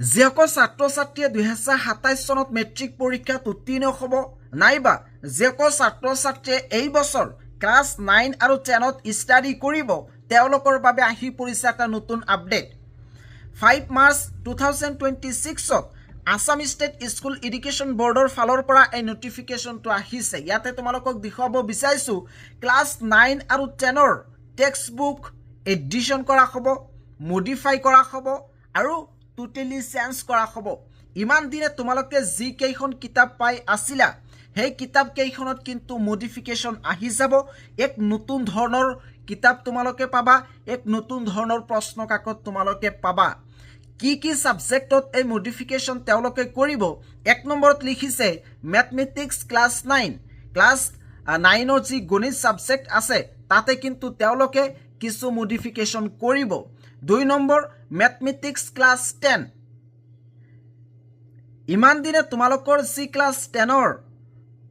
যিসকল ছাত্ৰ ছাত্ৰীয়ে 2027 চনত মেট্ৰিক পৰীক্ষাত উত্তীৰ্ণ হ'ব নাইবা যিসকল ছাত্ৰ ছাত্ৰীয়ে এই বছৰ ক্লাছ 9 আৰু 10ত ষ্টাডি কৰিব তেওঁলোকৰ বাবে আহি পৰিছে এটা নতুন আপডেট 5 মাৰ্চ 2026ত আসাম ষ্টেট স্কুল এডুকেশ্যন বৰ্ডৰ ফালৰ পৰা এই নটিফিকেশ্যনটো আহিছে ইয়াতে তোমালোকক দেখুৱাব বিচাৰিছো ক্লাছ 9 আৰু 10ৰ টেক্সট বুক এডিশ্যন কৰা হ'ব মডিফাই কৰা হ'ব আৰু টোটেলি চেঞ্জ কৰা হ'ব ইমান দিনে তোমালোকে যি কেইখন কিতাপ পাই আছিলা সেই কিতাপ কেইখনত কিন্তু মডিফিকেশ্যন আহি যাব এক নতুন ধৰণৰ কিতাপ তোমালোকে পাবা এক নতুন ধৰণৰ প্ৰশ্ন কাকত তোমালোকে পাবা কি সাবজেক্টত এই মডিফিকেশ্যন তেওঁলোকে কৰিব এক নম্বৰত লিখিছে ম্যাথমেটিক্স ক্লাছ 9 ক্লাছ 9ৰ যি গণিত সাবজেক্ট আছে তাতে কিন্তু তেওঁলোকে কিছু মডিফিকেশ্যন কৰিব 2 নম্বৰ ম্যাথমেটিক্স ক্লাছ 10 ইমান দিনে তোমালোকৰ যি ক্লাছ 10ৰ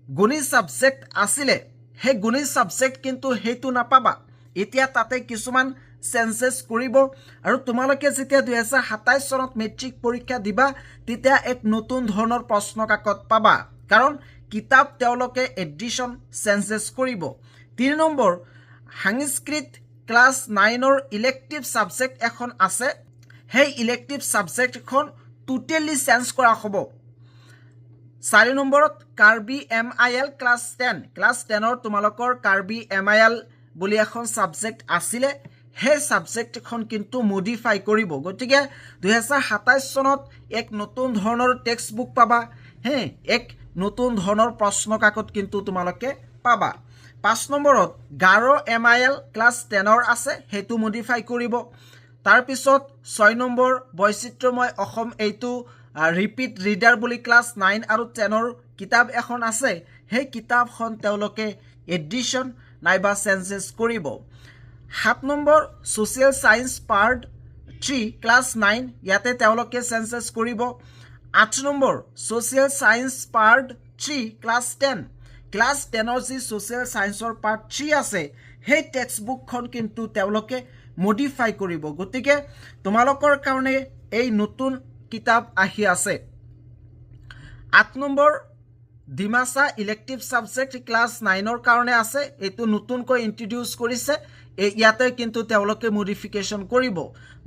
গণিত সাবজেক্ট আছিলে হে গণিত সাবজেক্ট কিন্তু হেতু নাপাবা এতিয়া তাতে কিছুমান চেঞ্জেছ কৰিব আৰু তোমালোকে যেতিয়া 2027 চনত মেট্ৰিক পৰীক্ষা দিবা তেতিয়া এক নতুন ধৰণৰ প্ৰশ্ন কাকত পাবা কাৰণ কিতাপ তেওঁলোকে এডিশ্যন চেঞ্জেছ কৰিব 3 নম্বৰ সংস্কৃত ক্লাছ 9ৰ ইলেক্টিভ সাবজেক্ট এখন আছে সেই ইলেক্টিভ সাবজেক্টখন টোটেলি চেঞ্জ কৰা হ'ব 4 নম্বৰত কাৰ্বি MIL ক্লাছ 10ৰ তোমালোকৰ কাৰ্বি MIL বুলি এখন সাবজেক্ট আছিলে হে সাবজেক্টখন কিন্তু মডিফাই কৰিব গতিকে 2027 চনত এক নতুন ধৰণৰ টেক্সট বুক পাবা হে এক নতুন ধৰণৰ প্ৰশ্ন কাকত কিন্তু তোমালোকে পাবা 5 নম্বৰত গাৰো MIL ক্লাছ 10ৰ আছে হেতু মডিফাই কৰিব তাৰ পিছত 6 নম্বৰ বৈচিত্ৰময় অসম এইটো ৰিপিট ৰিডাৰ বুলি ক্লাছ 9 আৰু 10ৰ কিতাপ এখন আছে সেই কিতাপখন তেওঁলোকে এডিশ্যন নাইবা চেঞ্জেছ কৰিব 7 number social science part 3 class 9 ইয়াতে তেওঁলোকে চেঞ্জেছ কৰিব 8 number social science part 3 class 10 class 10ৰ যি সোশ্যাল সায়েন্সৰ পাৰ্ট 3 আছে সেই টেক্সট বুকখন কিন্তু তেওঁলোকে মডিফাই কৰিব গতিকে তোমালোকৰ কাৰণে এই নতুন কিতাপ আহি আছে 8 number Dimasa elective subject class 9ৰ কাৰণে আছে এইটো নতুনকৈ ইন্ট্ৰোডিউস কৰিছে ইয়াতে কিন্তু তেওঁলোকে মডিফিকেশ্যন কৰিব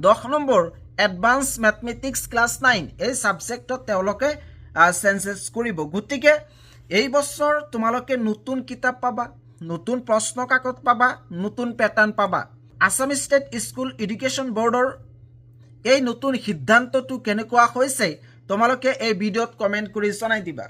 10 নম্বৰ এডভান্স ম্যাথমেটিক্স ক্লাছ 9 এই সাবজেক্টত তেওঁলোকে চেঞ্জেছ কৰিব গতিকে এই বছৰ তোমালোকে নতুন কিতাপ পাবা নতুন প্ৰশ্ন কাকত পাবা নতুন প্যাটাৰ্ন পাবা আসাম ষ্টেট স্কুল এডুকেশ্যন বৰ্ডৰ এই নতুন সিদ্ধান্তটো কেনেকুৱা হৈছে তোমালোকে এই ভিডিঅ'ত কমেন্ট কৰি জনাই দিবা